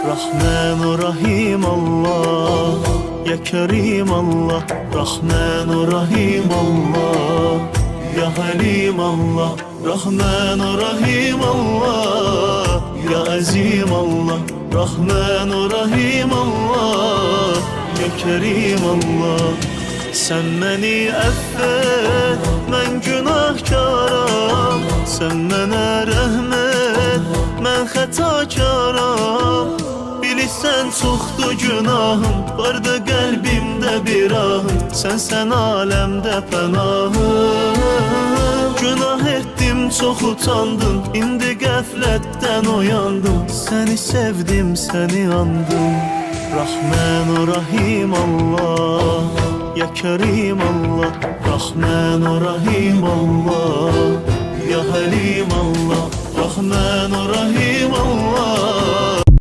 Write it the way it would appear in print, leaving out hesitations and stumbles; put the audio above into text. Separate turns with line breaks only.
Rahman Rahim Allah, Ya Kerim Allah. Rahman Rahim Allah, Ya Halim Allah. Rahman Rahim Allah, Ya Azim Allah. Rahman Rahim Allah, Ya Kerim Allah. Sen beni affet, ben günahkaram. Sen mənə rəhmət, mən xətakaram. Bilirsən çoxdur günahım, vardı qəlbimdə bir ahım. Sən aləmdə pənahım. Günah etdim, çox utandım, indi qəflətdən oyandım. Səni sevdim, səni andım. Rahman Rahim Allah, Ya Kerim Allah. Rahman Rahim Allah, Ya Halim Allah. Rahman Rahim Allah,